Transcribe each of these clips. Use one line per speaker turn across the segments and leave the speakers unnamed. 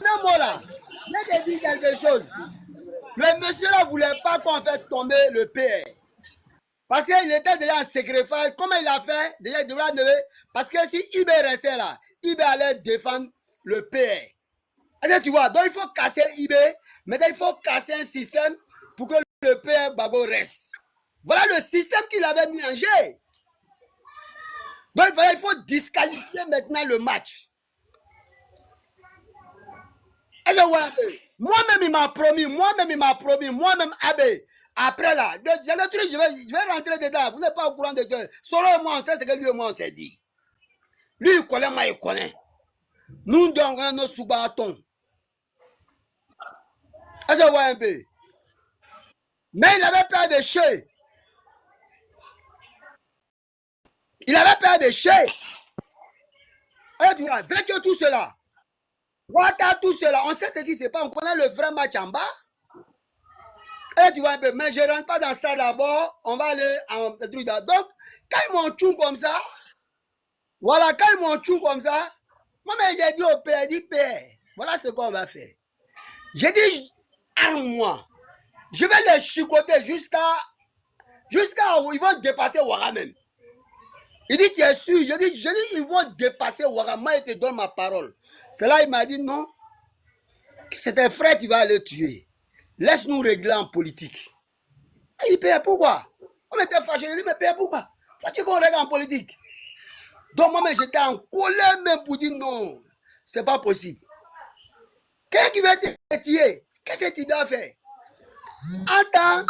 Non, moi là, je vais te dire quelque chose. Le monsieur là ne voulait pas qu'on fasse tomber le PR. Parce qu'il était déjà en sacrifice. Comment il a fait? Déjà, il devrait lever. Parce que si IB restait là, IB allait défendre le PR. Est-ce que tu vois? Donc il faut casser IB. Maintenant, il faut casser un système pour que le PR Bago reste. Voilà le système qu'il avait mis en jeu. Donc il faut disqualifier maintenant le match. Est-ce que vous voyez? Moi-même, il m'a promis, moi-même, Abbé. Après là, j'ai le truc, je vais rentrer dedans. Vous n'êtes pas au courant de que solo moi, on sait ce que lui et moi, on s'est dit. Lui, il connaît, moi, il connaît. Nous donnons nos sous-bâtons. Est-ce que vous voyez un peu? Mais il avait peur de chier. Il avait peur de chier. Et tu vois, avec tout cela, voilà tout cela, on sait ce qui se passe, on connaît le vrai match en bas. Et tu vois un peu, mais je ne rentre pas dans ça d'abord, on va aller en truc là. Donc, quand ils m'ont tchou comme ça, voilà, quand ils m'ont tchou comme ça, moi, j'ai dit au père, dit père, voilà ce qu'on va faire. J'ai dit, arme-moi. Je vais les chicoter jusqu'à où ils vont dépasser Ouara même. Il dit, tu es sûr? Je dis, ils vont dépasser Ouara. Moi, je te donne ma parole. C'est là, il m'a dit, non, c'est un frère qui va le tuer. Laisse-nous régler en politique. Et il paye pourquoi? On était fâchés. Je dis, mais paye pourquoi? Faut-il qu'on règle en politique? Donc, moi, j'étais en colère même pour dire non, c'est pas possible. Quelqu'un qui veut te tuer, qu'est-ce que tu dois faire? Attends,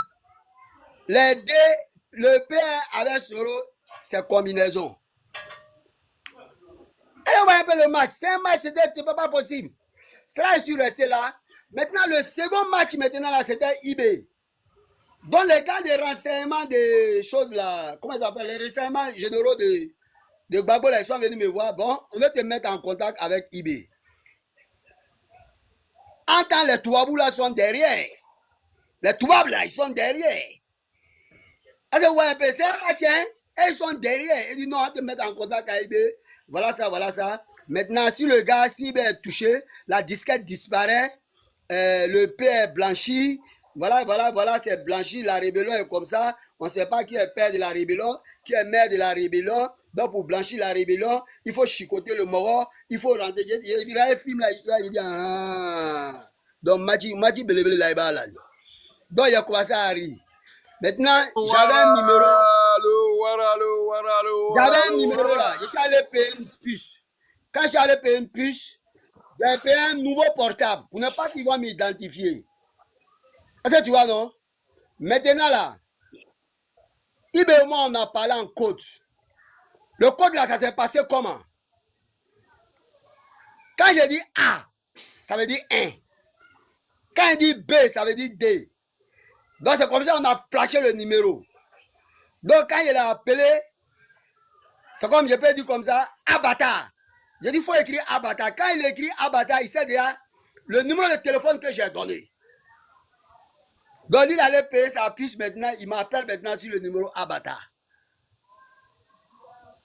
les deux, le père avec Soro, c'est combinaison. Et on voit un peu le match. C'est un match, c'était pas possible. Cela, je suis resté là. Maintenant, le second match, maintenant, là, c'était IB. Donc, les gars des renseignements des choses là, comment ils appellent, les renseignements généraux de Gbagbo, là, ils sont venus me voir. Bon, on veut te mettre en contact avec IB. En temps, les Touabous là sont derrière. Les Touabous là, ils sont derrière. Est-ce que vous voyez un peu, c'est un match, hein? Et ils sont derrière. Ils disent non, on va te mettre en contact avec IB. Voilà ça, voilà ça. Maintenant, si le gars, s'il est touché, la disquette disparaît, le P est blanchi. Voilà, voilà, voilà, c'est blanchi. La rébellion est comme ça. On ne sait pas qui est père de la rébellion, qui est mère de la rébellion. Donc, pour blanchir la rébellion, il faut chicoter le moro. Il faut rentrer. Il y a un film là, il dit ah. Donc, Mati Belebele là, il va là. Donc, il a commencé à rire. Maintenant, j'avais un numéro. J'avais un numéro là. Je suis allé payer une puce. Quand je suis allé payer une puce, j'ai payé un nouveau portable pour ne pas qu'ils vont m'identifier. Est-ce que tu vois, non? Maintenant là, Ibé moi, on a parlé en code. Le code là, ça s'est passé comment? Quand je dis A, ça veut dire 1. Quand il dit B, ça veut dire D. Donc c'est comme ça qu'on a flashé le numéro. Donc quand il a appelé, c'est comme je peux dire comme ça, Abata. Je dis il faut écrire Abata. Quand il écrit Abata, il sait déjà le numéro de téléphone que j'ai donné. Donc il allait payer sa puce maintenant, il m'appelle maintenant sur le numéro Abata.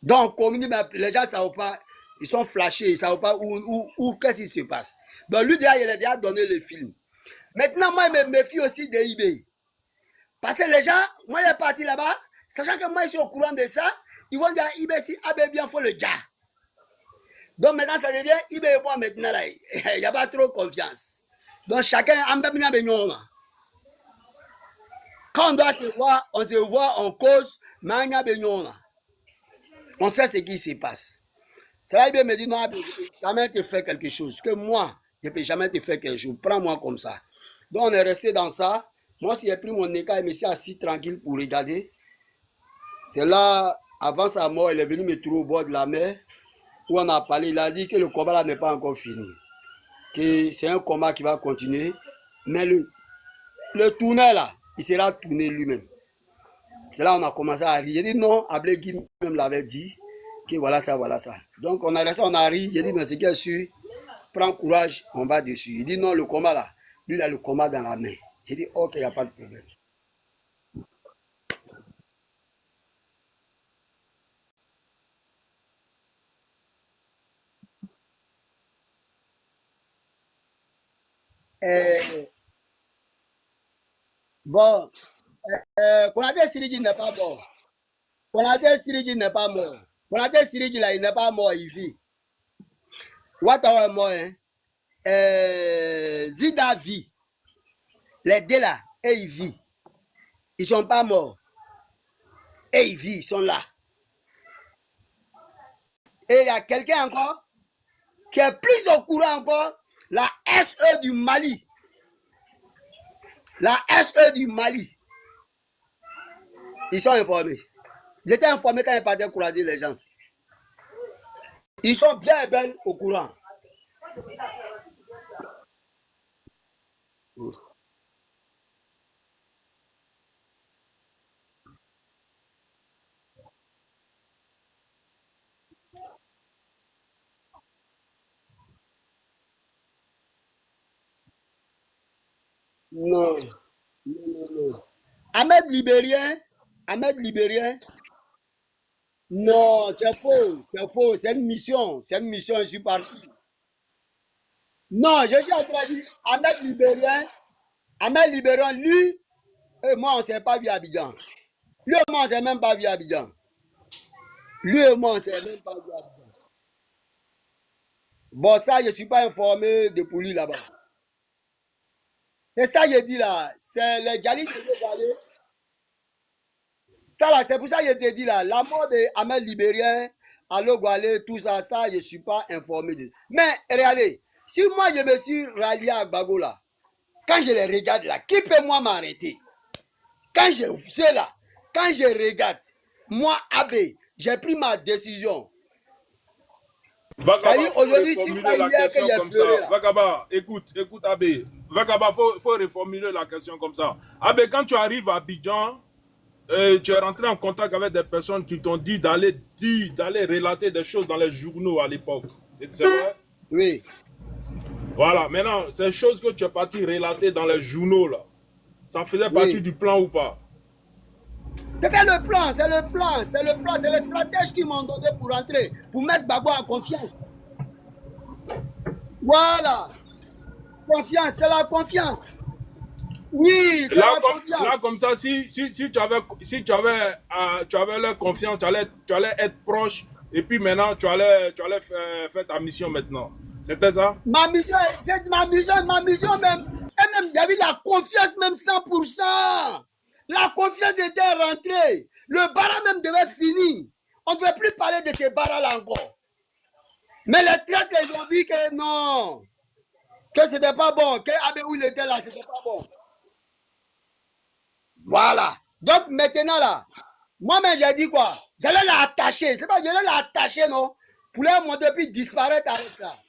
Donc, comme dit, les gens ne savent pas, ils sont flashés, ils ne savent pas où qu'est-ce qui se passe. Donc lui, déjà, il a déjà donné le film. Maintenant, moi, je me méfie aussi de eBay. Parce que les gens, moi, je suis parti là-bas, sachant que moi, je suis au courant de ça, ils vont dire eBay, si eBay bien, il faut le gars. Donc maintenant, ça devient eBay et moi maintenant, là, il n'y a pas trop confiance. Donc chacun, quand on doit se voit en cause, mais on sait ce qui se passe. C'est là qu'il me dit, non, je ne peux jamais te faire quelque chose. Que moi, je ne peux jamais te faire quelque chose. Prends-moi comme ça. Donc, on est resté dans ça. Moi, si j'ai pris mon écart et me suis assis tranquille pour regarder, c'est là, avant sa mort, il est venu me trouver au bord de la mer, où on a parlé. Il a dit que le combat là n'est pas encore fini. Que c'est un combat qui va continuer. Mais le tourneur là, il sera tourné lui-même. C'est là qu'on a commencé à rire. J'ai dit non, Ablégui même l'avait dit. Que voilà ça, voilà ça. Donc on a resté, on a ri. J'ai dit, mais c'est bien sûr, prends courage, on va dessus. Il dit non, le combat là, lui il a le combat dans la main. J'ai dit ok, il n'y a pas de problème. Euh, bon, Konaté Sirigi n'est pas mort. Konaté Sirigi n'est pas mort. Konaté Sirigi, là, il n'est pas mort, il vit. Ouattara est mort, hein. Zida vit. Les deux là, et ils vivent. Ils sont pas morts. Et ils vivent, ils sont là. Et il y a quelqu'un encore qui est plus au courant encore, la SE du Mali. La SE du Mali. Ils sont informés. Ils étaient informés quand ils partaient croiser les gens. Ils sont bien et bien au courant. Non. Non. Ahmed Libérien. Ahmed Libérien. Non, c'est faux. C'est faux. C'est une mission. C'est une mission, je suis parti. Non, je suis en train de dire Ahmed Libérien. Ahmed Libérien, lui, et moi, on ne s'est pas vu à Abidjan. Lui et moi, on ne s'est même pas vu à Abidjan. Lui et moi, on ne s'est même pas vu à Abidjan. Bon, ça, je ne suis pas informé de pour lui là-bas. C'est ça que je dis là. C'est les Djalis qui sont allés. Ça là, c'est pour ça que je te dis là. La mort de Ahmed Libérien, Allo Gualé, tout ça, ça, je ne suis pas informé de. Mais regardez, si moi je me suis rallié à Gbagbo là, quand je les regarde là, qui peut moi m'arrêter? Quand je sais là, quand je regarde, moi, Abbé, j'ai pris ma décision. Ça dit aujourd'hui, si pas hier que j'ai pleuré là.
Vagaba, écoute Abbé. Vagaba, faut reformuler la question comme ça. Abbé, quand tu arrives à Abidjan, tu es rentré en contact avec des personnes qui t'ont dit d'aller relater des choses dans les journaux à l'époque. C'est vrai?
Oui.
Voilà, maintenant, ces choses que tu es parti relater dans les journaux là, ça faisait partie du plan ou pas?
C'était le plan, c'est le plan, c'est le plan, c'est les stratèges qui m'ont donné pour rentrer, pour mettre Gbagbo en confiance. Voilà. Confiance, c'est la confiance. Oui, c'est la confiance.
Là, comme ça, si tu avais leur confiance, tu allais être proche, et puis maintenant, tu allais faire ta mission maintenant. C'était ça?
Ma mission même, et même, j'avais la confiance même 100%. La confiance était rentrée. Le bara même devait finir. On ne devait plus parler de ces baras-là encore. Mais les traîtres, ils ont vu que non, que ce n'était pas bon, que Abbé où il était là, ce n'était pas bon. Voilà. Donc maintenant là, moi-même j'ai dit quoi? J'allais l'attacher. C'est pas j'allais l'attacher, non? Pour leur montrer puis disparaître avec ça.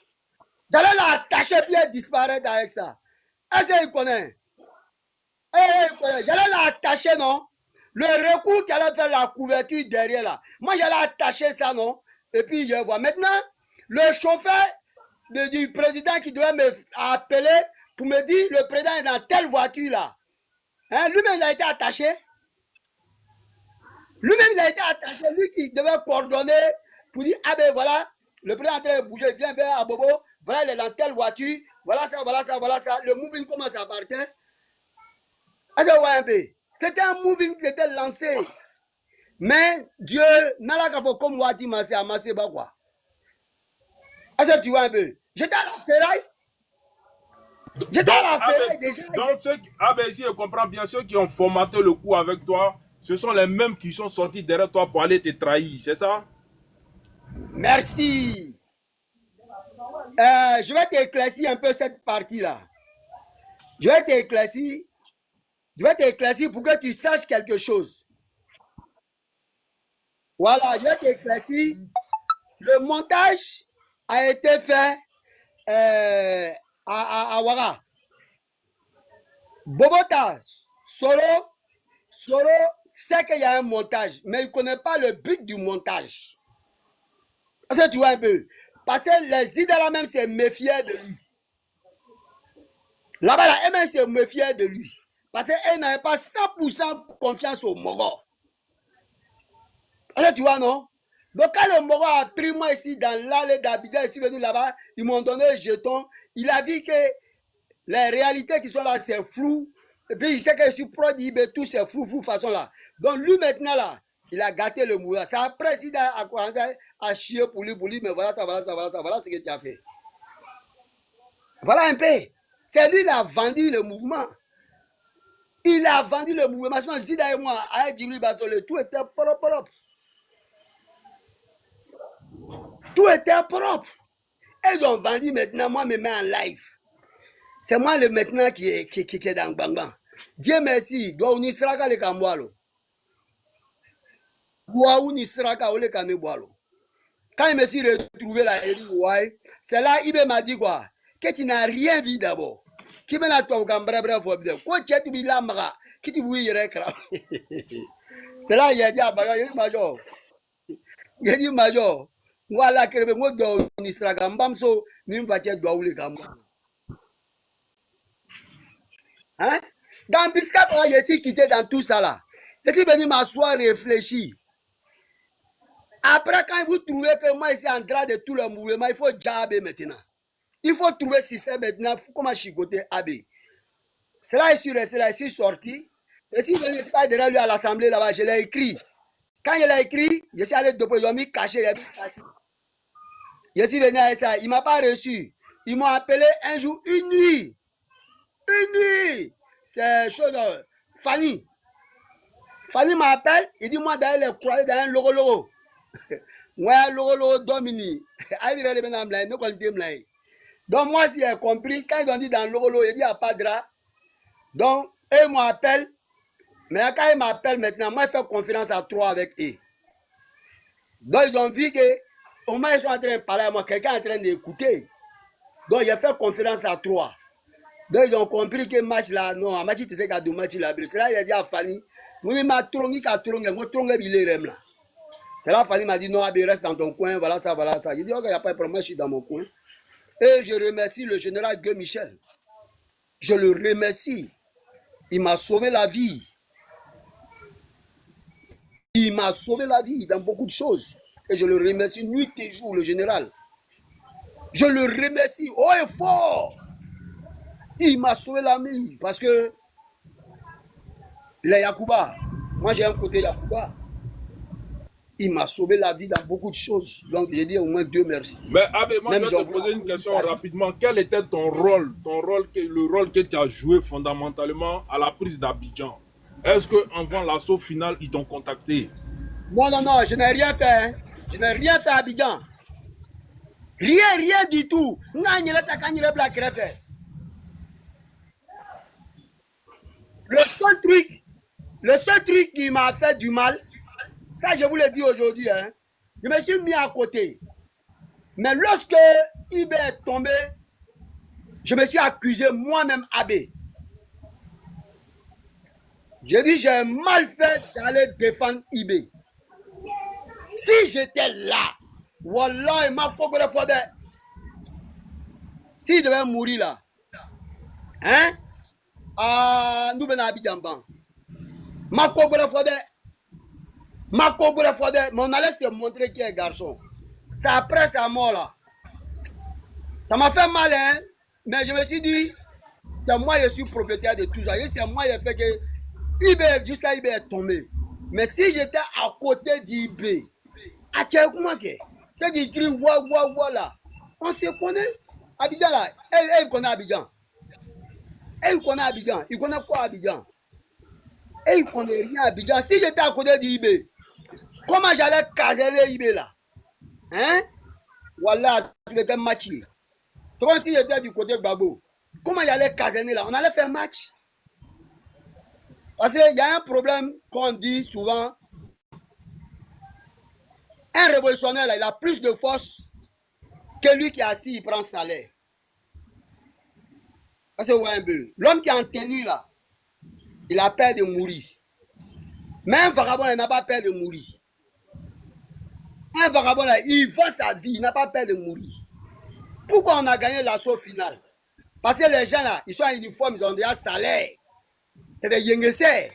J'allais l'attacher puis disparaître avec ça. Est-ce qu'il connaît? J'allais l'attacher, non? Le recours qui allait faire la couverture derrière là. Moi, j'allais attacher ça, non? Et puis, je vois. Maintenant, le chauffeur du président qui devait me appeler pour me dire le président est dans telle voiture là. Hein? Lui-même, il a été attaché. Lui-même, il a été attaché. Lui qui devait coordonner pour dire ah ben voilà, le président est en train de bouger, viens vers Abobo. Voilà, il est dans telle voiture. Voilà ça, voilà ça, voilà ça. Le moving commence à partir. C'était un moving qui était lancé. Mais Dieu, comme Wati Massé, amassé quoi. Est-ce que tu vois un peu? J'étais à la ferraille. J'étais à la ferraille déjà.
Donc, si je comprends bien, ceux qui ont formaté le coup avec toi, ce sont les mêmes qui sont sortis derrière toi pour aller te trahir, c'est ça?
Merci. Je vais t'éclaircir un peu cette partie-là. Je vais t'éclaircir pour que tu saches quelque chose. Voilà, je vais t'éclaircir. Le montage a été fait à Ouara. Bobota, Soro sait qu'il y a un montage, mais il ne connaît pas le but du montage. Est-ce que tu vois un peu? Parce que les Idala même se méfiaient de lui. Là-bas, la même se méfiait de lui. Parce qu'elle n'avait pas 100% confiance au Moro. Est-ce que tu vois, non? Donc, quand le Moro a pris moi ici dans l'allée d'Abidjan, ici venu là-bas, ils m'ont donné un jeton. Il a vu que Les réalités qui sont là, c'est flou. Et puis, il sait que je suis pro d'IB, tout c'est flou, façon là. Donc, lui, maintenant, là, il a gâté le mouvement. C'est après, il a commencé à chier pour lui, mais voilà ce que tu as fait. Voilà un peu. C'est lui qui a vendu le mouvement. Il a vendu le mouvement. Sinon, Zida et moi, avec Djibril Bassolé, tout était propre. Tout était propre. Et ils ont vendu maintenant, moi, me mets en live. C'est moi le maintenant qui est dans Bang. Dieu merci, doit unir Sraka le Kamwalo. Doit unir Sraka le Kamwalo. Quand il me suis retrouvé là, il dit, ouais, c'est là, il m'a dit quoi? Que tu n'as rien vu d'abord. Qui m'a dit, quoi, tu es tu là, qui tu veux y c'est là, il a dit, Major. Il a dit, Major, voilà, que le mot de Nisraga, Mbamso, Nimvatia doit le Kamwalo. Hein? Dans Biscat, je suis quitté dans tout ça là. Je suis venu m'asseoir, réfléchir. Après, quand vous trouvez que moi, je suis en train de tout le mouvement, il faut jaber maintenant. Il faut trouver système maintenant. Il faut comment chicoter AB. C'est là, je suis sorti. Je suis venu pas derrière lui à l'assemblée là-bas. Je l'ai écrit. Quand je l'ai écrit, je suis allé déposer. Ils ont mis caché. Je suis venu à ça. Il ne m'a pas reçu. Ils m'ont appelé un jour, une nuit. Une nuit. C'est chose. Fanny. Fanny m'appelle. Il dit, moi, d'aller les croiser dans un logo. Ouais, logo domini. Donc, moi, si j'ai compris, quand ils ont dit dans logo, il dit, il n'y a pas de drap. Donc, eux m'appellent. Mais quand ils m'appellent maintenant, moi, je fais conférence à 3 avec eux. Donc, ils ont vu que, au moins, ils sont en train de parler à moi, quelqu'un est en train d'écouter. Donc, j'ai fait conférence à 3. Donc, ils ont compris que match là, non, un match, tu sais qu'il y a deux matchs là. C'est là, il a dit à Fanny, moi, il m'a tronqué, là. C'est là, Fanny m'a dit, non, Abé, reste dans ton coin, voilà ça, voilà ça. J'ai dit, ok, il n'y a pas de problème, je suis dans mon coin. Et je remercie le général Gueux Michel. Je le remercie. Il m'a sauvé la vie. Il m'a sauvé la vie dans beaucoup de choses. Et je le remercie nuit et jour, le général. Je le remercie haut et fort. Il m'a sauvé la vie parce que il est Yacouba. Moi, j'ai un côté Yacouba. Il m'a sauvé la vie dans beaucoup de choses. Donc, j'ai dit au moins Dieu merci.
Mais Abbé, moi, je vais te poser une question rapidement. Quel était ton rôle, le rôle que tu as joué fondamentalement à la prise d'Abidjan? Est-ce qu'avant l'assaut final, ils t'ont contacté?
Non, je n'ai rien fait. Hein. Je n'ai rien fait à Abidjan. Rien du tout. Le seul truc qui m'a fait du mal, ça je vous le dis aujourd'hui, hein, je me suis mis à côté. Mais lorsque IB est tombé, je me suis accusé moi-même Abbé. J'ai dit j'ai mal fait d'aller défendre IB. Si j'étais là, Wallah, il m'a coupé le faux. S'il devait mourir là, hein? Nous venons à Abidjan. Ma coupé le faux. Mais on allait se montrer qui est garçon. C'est après sa mort là. Ça m'a fait mal, hein? Mais je me suis dit, c'est moi je suis propriétaire de tout ça. Et c'est moi qui ai fait que IB, jusqu'à IB est tombé. Mais si j'étais à côté d'IB, à quel moment que c'est qui crie wa là, on se connaît. Abidjan là, il connaît Abidjan. Il connaît Abidjan. Il connaît quoi Abidjan? Et il connaît rien à Abidjan. Si j'étais à côté d'IB, comment j'allais caser IB là? Hein? Voilà, tu étais matché. C'est comme si j'étais du côté de Babo. Comment j'allais caser là? On allait faire match. Parce qu'il y a un problème qu'on dit souvent. Un révolutionnaire là, il a plus de force que lui qui est assis, il prend salaire. Ça c'est un peu. L'homme qui est en tenue là, il a peur de mourir. Mais un vagabond, il n'a pas peur de mourir. Un vagabond là, il vend sa vie, il n'a pas peur de mourir. Pourquoi on a gagné l'assaut final? Parce que les gens là, ils sont en uniforme, ils ont déjà salaire. C'est des yengesers.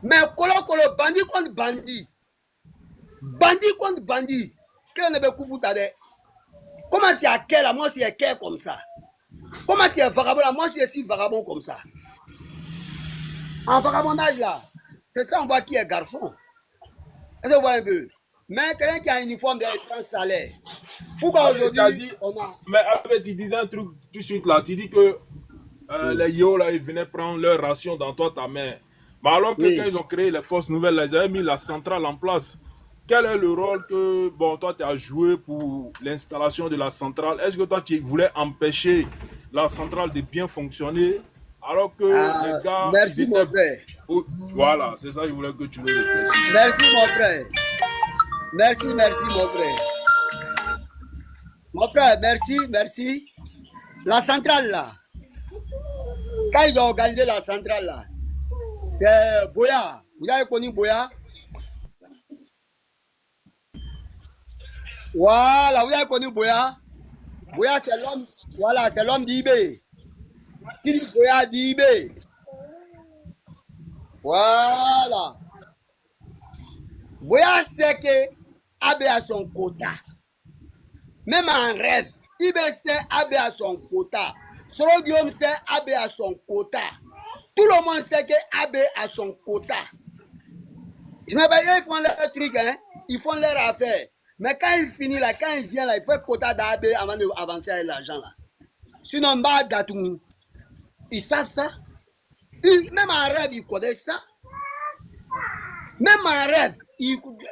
Mais colo, bandit contre bandit. Bandit contre bandit. Quel ne peut pas. Comment tu as quel à moi si quel comme ça? Comment tu es vagabond là? Moi, je suis vagabond comme ça. En vagabondage là, c'est ça, on voit qui est garçon. Est-ce que vous voyez un peu? Mais quelqu'un qui a un uniforme de grand salaire. Pourquoi aujourd'hui, on a.
Mais après, tu disais un truc tout de suite là. Tu dis que les yo là, ils venaient prendre leur ration dans toi, ta main. Mais alors que quand
Oui.
ils ont créé les forces nouvelles, là, ils avaient mis la centrale en place. Quel est le rôle que bon, toi, tu as joué pour l'installation de la centrale? Est-ce que toi, tu voulais empêcher la centrale de bien fonctionner alors que
Ah,
les gars, ils
merci
étaient.
mon frère.
Oh, voilà, c'est ça que je voulais que tu le précises.
Merci mon frère. Merci, merci mon frère. Mon frère, merci, merci. La centrale là, quand ils ont organisé la centrale là, c'est Boya. Vous avez connu Boya? Voilà, vous avez connu Boya? Boya, c'est l'homme. Voilà, c'est l'homme d'Ibé. Qui dit Boya d'Ibé? Voilà. Boya sait que Abé a son quota. Même en rêve, Ibé sait Abé a son quota. Soro Guillaume sait Abé a son quota. Tout le monde sait que Abé a son quota. Je n'ai pas, ils font leur truc, hein? Ils font leur affaire. Mais quand il finit là, quand il vient là, il faut quota d'Abé avant d'avancer avec l'argent là. Sinon, bah, Datoum, ils savent ça. Même en rêve, ils connaissent ça. Même en rêve,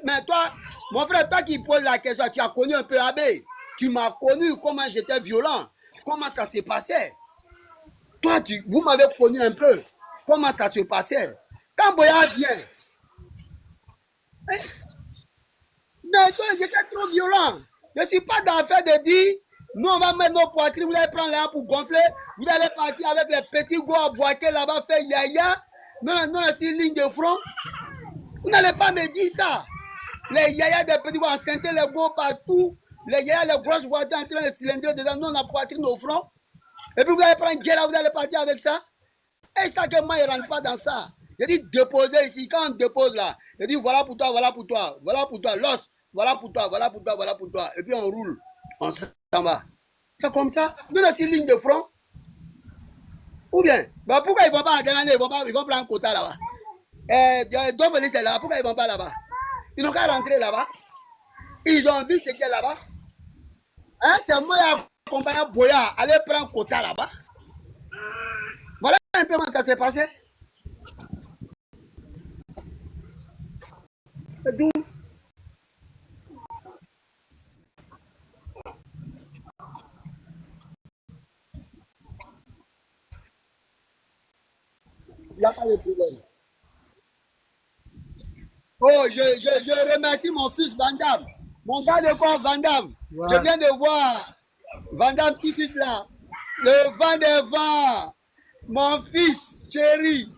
mais toi, mon frère, toi qui poses la question, tu as connu un peu Abbé. Tu m'as connu comment j'étais violent, comment ça s'est passé. Toi, vous m'avez connu un peu comment ça se passait. Quand Boya vient, hein, j'étais trop violent. Je ne suis pas dans l'affaire de dire, nous on va mettre nos poitrines, vous allez prendre les pour gonfler, vous allez partir avec les petits gos à boiter là-bas, faire yaya, non, c'est une ligne de front. Vous n'allez pas me dire ça. Les yaya des petits vont enceinter les gros partout. Les yaya, les grosses voitures en train de cylindrer dedans. Nous, on a poitrine au front. Et puis vous allez prendre Djela, vous allez partir avec ça. Et ça que moi, il ne rentre pas dans ça. Je dis déposer ici. Quand on dépose là, je dis voilà pour toi, voilà pour toi, voilà pour toi. L'os, voilà pour toi, voilà pour toi, voilà pour toi. Et puis on roule. On s'en va. C'est comme ça. Nous, on a une ligne de front. Ou bien, bah pourquoi ils ne vont pas à Grenade, ils vont prendre un quota là-bas. Donc, c'est là. Pourquoi ils ne vont pas là-bas? Ils n'ont qu'à rentrer là-bas. Ils ont vu ce qu'il y a là-bas. Hein, c'est moi qui accompagne Boya. Aller prendre quota là-bas. Voilà un peu comment ça s'est passé. C'est tout. Il n'y a pas de problème. Oh, je remercie mon fils Vandam. Mon gars de corps Vandam. Ouais. Je viens de voir Vandam tout de suite là. Le vent des vents. Mon fils chéri.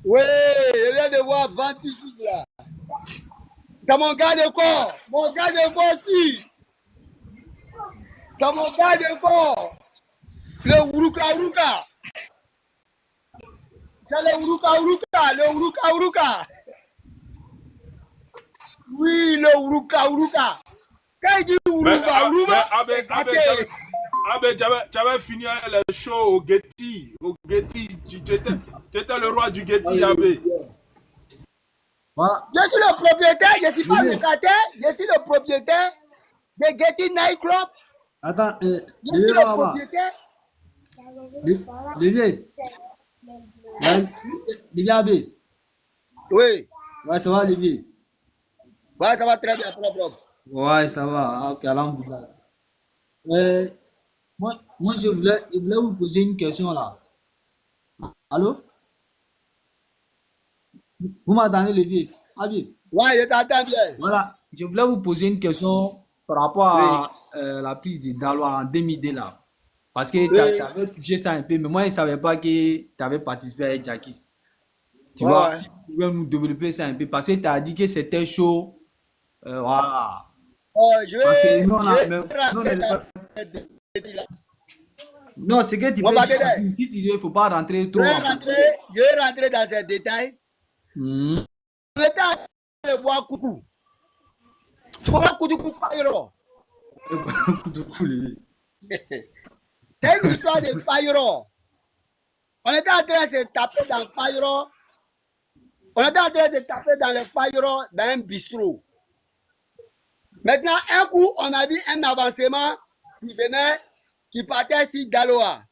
Oui, je viens de voir vent tout de suite là. C'est mon gars de corps. Mon gars de corps aussi. C'est mon gars de corps. Le Uruka Uruka. C'est le Uruka Uruka. Le Uruka Uruka. Oui, le Uruka Uruka. Quand il dit Uruka Uruka,
tu avais fini le show au Getty. Au Getty, tu étais le roi du Getty, Abbé.
Voilà. Je suis le propriétaire, je ne suis pas locataire, je suis le propriétaire de Getty Night Club.
Attends,
je suis le propriétaire.
Olivier. Olivier Abbé.
Oui.
Ouais, ça va, Olivier.
Ouais, ça va très bien, propre.
Ouais, ça va. Ok, alhamdoulilah. Moi, je voulais vous poser une question là. Allô? Vous m'entendez, Olivier? Abbé.
Ouais, je t'entends bien.
Voilà, je voulais vous poser une question par rapport à la prise de Daloa en 2002 là. Parce que tu avais touché ça un peu, mais moi, je ne savais pas que tu avais participé avec Jackie. Tu vois, si tu pouvais nous développer ça un peu, parce que tu as dit que c'était chaud. Voilà.
Oh, je vais
non, c'est que tu peux dire, si tu dis, il ne faut pas rentrer trop.
Je vais rentrer dans ces détails. On était en train de boire coucou. Tu comprends coucou, C'est une histoire de Payro. On était en train de se taper dans Payro. On était en train de taper dans le Payro dans un bistrot. Maintenant, un coup, on a vu un avancement qui venait, qui partait sur Daloa.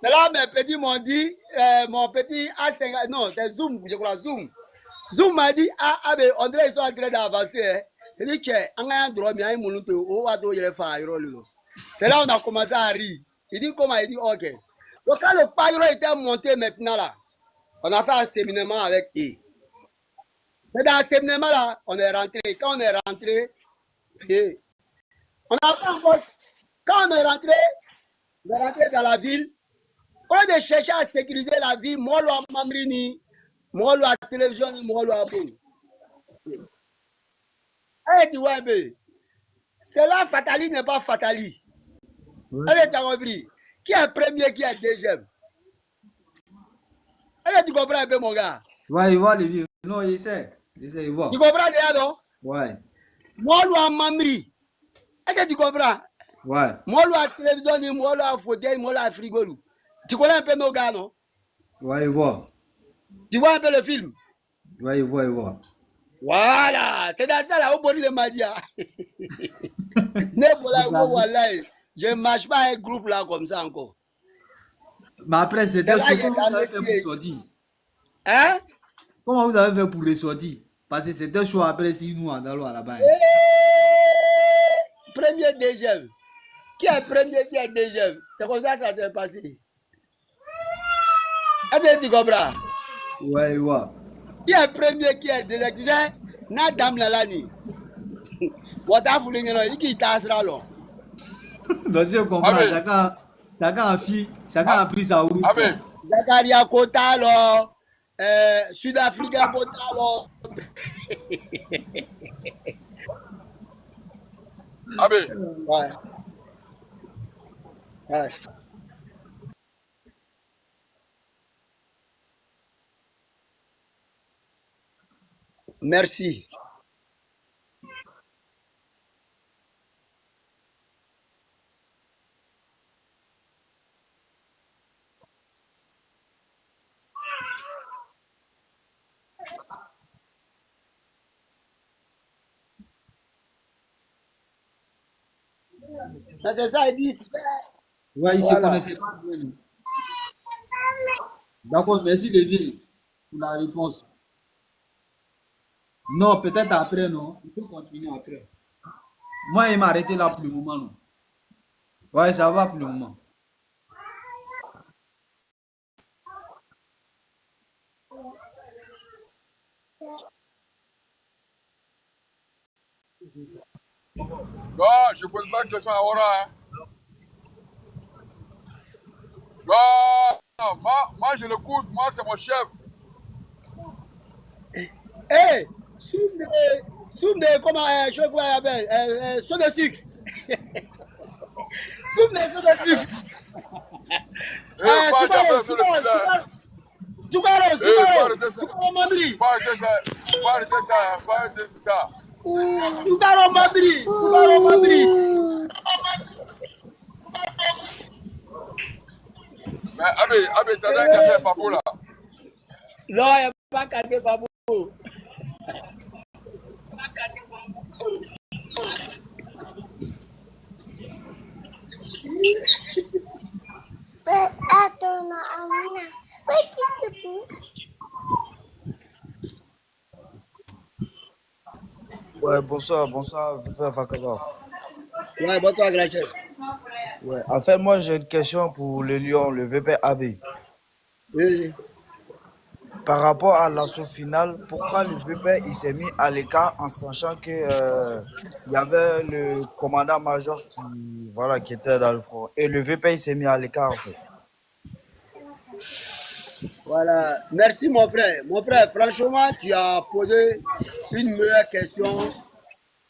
C'est là mes petits m'ont dit, mon petit A5, non, c'est Zoom, je crois, Zoom. Zoom m'a dit, ben, on dirait qu'ils sont en train d'avancer. Hein. Il dit, tiens, on a un droit, mais il y a un c'est là qu'on a commencé à rire. Il dit comment? Il dit, ok. Donc quand le Payro était monté maintenant là, on a fait un séminaire avec eux. C'est dans ce séminaire là, on est rentré. Quand on est rentré, on a fait encore. Quand on est rentré dans la ville, on a cherché à sécuriser la ville, moi, à Mamrini, moi, à la télévision, moi, à Boum. Eh, tu vois, c'est là, Fatali n'est pas Fatali. Elle est compris. Qui est premier, qui est deuxième? Est-ce que tu comprends un peu, mon gars?
Ouais, il voit les vieux. Non, il sait, il voit.
Tu comprends déjà, non?
Ouais.
Moi, à Mamri. Est-ce que tu comprends?
Ouais.
Moi, à la télévision, moi, à la fauteuil, moi, à la frigo. Tu connais un peu nos gars, non?
Ouais, il voit.
Tu vois un peu le film?
Ouais, il voit, il voit.
Voilà, c'est dans ça là, au bord de Madia. Je ne marche pas un groupe là comme ça encore.
Mais après, c'était comment vous avez fait pour sortir?
Hein?
Comment vous avez fait pour ressortir? Parce que c'était chaud après si nous en allons là-bas.
Premier deuxième. Qui est premier, qui est deuxième? C'est comme ça que ça s'est passé. Est-ce que tu comprends?
Ouais, ouais.
Qui est premier, qui est deuxième? Tu sais, na dame la lani. Wata fouling no, iki tasra lo.
Donc je comprends, chacun a pris sa route.
Zakaria Kota lo, Sud-Africain Kota lo.
Abe.
Ouais. Ouais. Merci. C'est ça, il dit.
Ouais, il ne se connaissait pas bien. D'accord, merci les filles pour la réponse. Non, peut-être après, non. Il peut continuer après. Moi, il m'a arrêté là pour le moment, non. Ouais, ça va pour le moment.
Non, je ne pose pas de question à Ora. Hein. Non, moi, je l'écoute. Moi, c'est mon chef.
Hey, soume de, comment, je sais quoi appelle, saut de sucre. Soume de saut de sucre. Soukaro Mambri.
Faut arrêter ça.
Soukaro Mambri.
Mais Abe, t'as un café Papou là.
Non, il n'y a pas café Papou.
Ouais, bonsoir, VP Fakaba.
Ouais, bonsoir, grand chef.
Ouais, en fait, moi, j'ai une question pour le Lion, le VP AB.
Oui.
Par rapport à l'assaut final, pourquoi le VP il s'est mis à l'écart en sachant que il y avait le commandant-major qui était dans le front. Et le VP il s'est mis à l'écart en fait.
Voilà. Merci, mon frère. Mon frère, franchement, tu as posé une meilleure question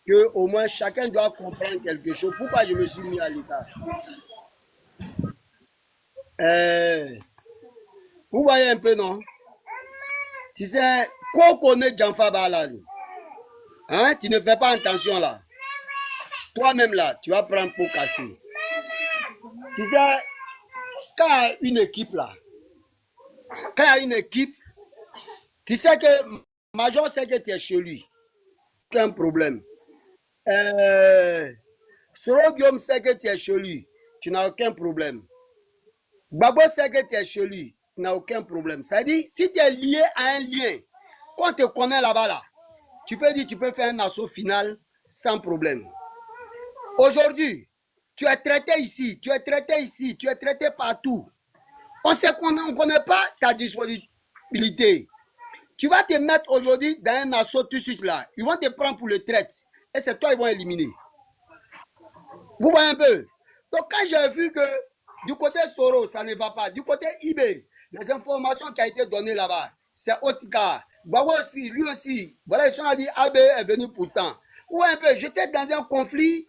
que au moins chacun doit comprendre quelque chose. Pourquoi je me suis mis à l'écart? Vous voyez un peu, non? Tu sais, qu'on connaît Djanfa Balani, hein, tu ne fais pas attention là. Toi-même là, tu vas prendre pour casser. Tu sais, quand il y a une équipe là, quand il y a une équipe, tu sais que Major sait que tu es chez lui. Aucun problème. Soro Guillaume sait que tu es chez lui. Tu n'as aucun problème. Babo sait que tu es chez lui. Tu n'as aucun problème. Ça dit, si tu es lié à un lien, quand tu te connais là-bas, là, tu peux dire, tu peux faire un assaut final sans problème. Aujourd'hui, tu es traité ici, tu es traité ici, tu es traité partout. On ne connaît pas ta disponibilité. Tu vas te mettre aujourd'hui dans un assaut tout de suite là. Ils vont te prendre pour le traite. Et c'est toi, ils vont éliminer. Vous voyez un peu? Donc quand j'ai vu que du côté Soro, ça ne va pas. Du côté eBay, les informations qui ont été données là-bas, c'est autre cas. Bawa aussi, lui aussi. Voilà, ils sont dit AB est venu pourtant. Ou un peu, j'étais dans un conflit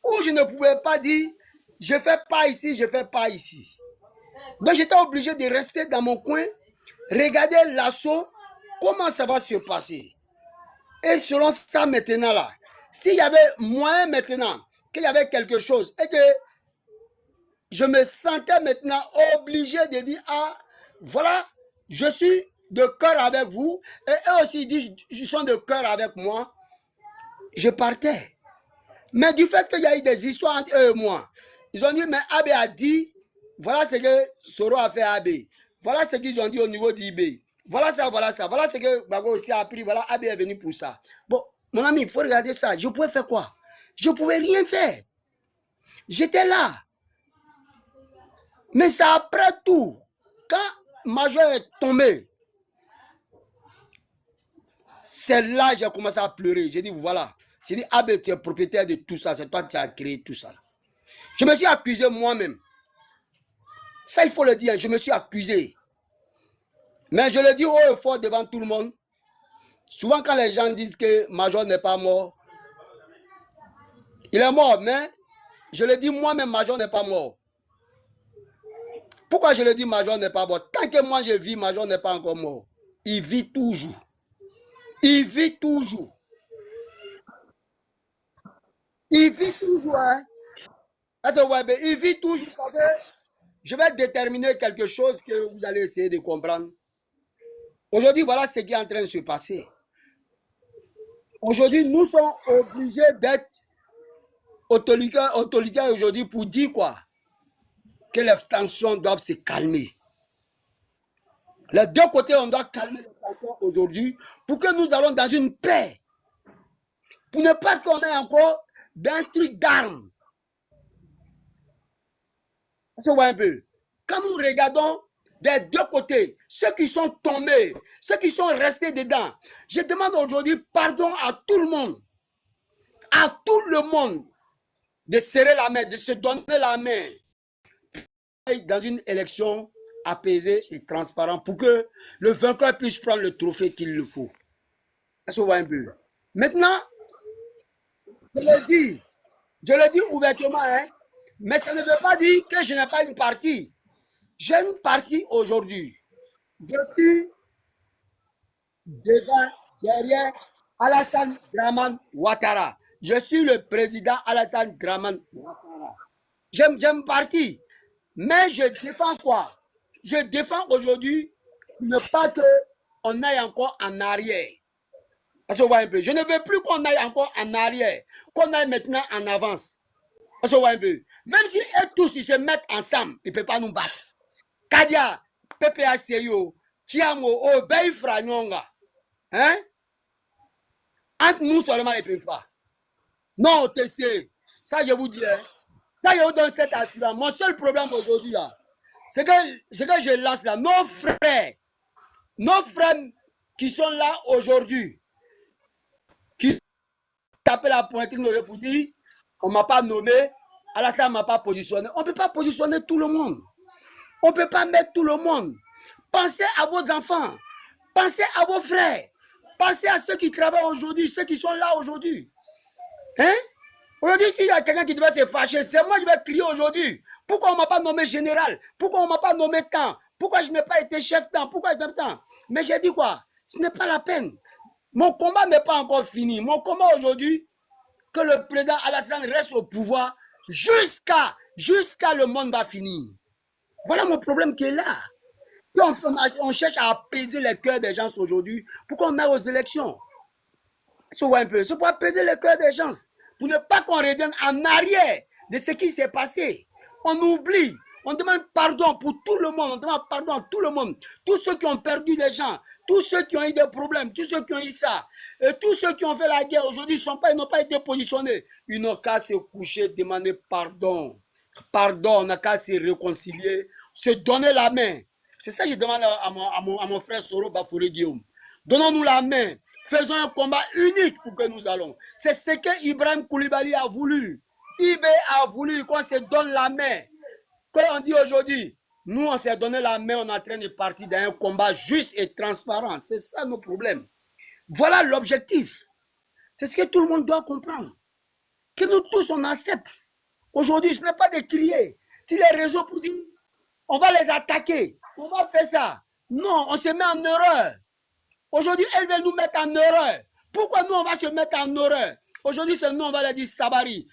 où je ne pouvais pas dire je ne fais pas ici, je ne fais pas ici. Donc j'étais obligé de rester dans mon coin, regarder l'assaut, comment ça va se passer. Et selon ça maintenant là, s'il y avait moyen maintenant, qu'il y avait quelque chose, et que je me sentais maintenant obligé de dire, ah, voilà, je suis de cœur avec vous, et eux aussi disent, ils sont de cœur avec moi, je partais. Mais du fait qu'il y a eu des histoires entre eux et moi, ils ont dit, mais AB a dit, voilà ce que Soro a fait à AB. Voilà ce qu'ils ont dit au niveau d'IB. Voilà ça, voilà ça. Voilà ce que Bago aussi a appris. Voilà, AB est venu pour ça. Bon, mon ami, il faut regarder ça. Je pouvais faire quoi? Je ne pouvais rien faire. J'étais là. Mais c'est après tout. Quand Major est tombé, c'est là que j'ai commencé à pleurer. J'ai dit, voilà. J'ai dit, AB, tu es propriétaire de tout ça. C'est toi qui as créé tout ça. Je me suis accusé moi-même. Ça, il faut le dire. Je me suis accusé. Mais je le dis haut et fort devant tout le monde. Souvent, quand les gens disent que Major n'est pas mort, il est mort, mais je le dis moi-même, Major n'est pas mort. Pourquoi je le dis Major n'est pas mort? Tant que moi je vis, Major n'est pas encore mort. Il vit toujours. Il vit toujours. Il vit toujours. Hein? Il vit toujours parce que je vais déterminer quelque chose que vous allez essayer de comprendre. Aujourd'hui, voilà ce qui est en train de se passer. Aujourd'hui, nous sommes obligés d'être autoritaires aujourd'hui pour dire quoi? Que les tensions doivent se calmer. Les deux côtés, on doit calmer les tensions aujourd'hui pour que nous allons dans une paix. Pour ne pas qu'on ait encore d'un truc d'armes. Ça va un peu. Quand nous regardons des deux côtés, ceux qui sont tombés, ceux qui sont restés dedans, je demande aujourd'hui pardon à tout le monde, de serrer la main, de se donner la main dans une élection apaisée et transparente pour que le vainqueur puisse prendre le trophée qu'il le faut. Ça va un peu. Maintenant, je le dis ouvertement, hein, mais ça ne veut pas dire que je n'ai pas une partie. J'ai une partie aujourd'hui. Je suis derrière Alassane Dramane Ouattara. Je suis le président Alassane Dramane Ouattara. J'aime parti. Mais je défends quoi? Je défends aujourd'hui ne pas qu'on aille encore en arrière. Parce qu'on voit un peu. Je ne veux plus qu'on aille encore en arrière, qu'on aille maintenant en avance. Parce qu'on voit un peu. Même si eux tous ils se mettent ensemble, ils ne peuvent pas nous battre. Kadia, PPA Seyo, Tiamo, Obey Franyonga. Hein? Entre nous seulement, ils ne peuvent pas. Non, TC. Ça, je vous dis. Hein? Ça, je vous donne cette assurance. Mon seul problème aujourd'hui, là, c'est que je lance là, nos frères qui sont là aujourd'hui, qui tapent la poitrine pour dire, on ne m'a pas nommé, Alassane ne m'a pas positionné. On ne peut pas positionner tout le monde. On ne peut pas mettre tout le monde. Pensez à vos enfants. Pensez à vos frères. Pensez à ceux qui travaillent aujourd'hui, ceux qui sont là aujourd'hui. Hein? Aujourd'hui, s'il y a quelqu'un qui devait se fâcher, c'est moi qui vais crier aujourd'hui. Pourquoi on ne m'a pas nommé général? Pourquoi on ne m'a pas nommé temps? Pourquoi je n'ai pas été chef temps? Pourquoi je n'ai pas temps? Mais j'ai dit quoi? Ce n'est pas la peine. Mon combat n'est pas encore fini. Mon combat aujourd'hui, que le président Alassane reste au pouvoir jusqu'à jusqu'à le monde va finir. Voilà mon problème qui est là. On cherche à apaiser les cœurs des gens aujourd'hui pour qu'on aille aux élections. C'est un peu. C'est pour apaiser les cœurs des gens. Pour ne pas qu'on revienne en arrière de ce qui s'est passé. On oublie. On demande pardon pour tout le monde. On demande pardon à tout le monde. Tous ceux qui ont perdu des gens. Tous ceux qui ont eu des problèmes. Tous ceux qui ont eu ça. Et tous ceux qui ont fait la guerre aujourd'hui ils n'ont pas été positionnés. Ils n'ont qu'à se coucher, demander pardon. Pardon, on n'a qu'à se réconcilier, se donner la main. C'est ça que je demande à mon frère Soro Bafouré Guillaume. Donnons-nous la main. Faisons un combat unique pour que nous allons. C'est ce que Ibrahim Koulibaly a voulu. IB a voulu qu'on se donne la main. Quand on dit aujourd'hui, nous on s'est donné la main, on est en train de partir dans un combat juste et transparent. C'est ça nos problèmes. Voilà l'objectif. C'est ce que tout le monde doit comprendre. Que nous tous on accepte. Aujourd'hui, ce n'est pas de crier. Si les réseaux pour dire, on va les attaquer, on va faire ça. Non, on se met en erreur. Aujourd'hui, elles veulent nous mettre en erreur. Pourquoi nous, on va se mettre en erreur? Aujourd'hui, c'est nous, on va leur dire Sabari.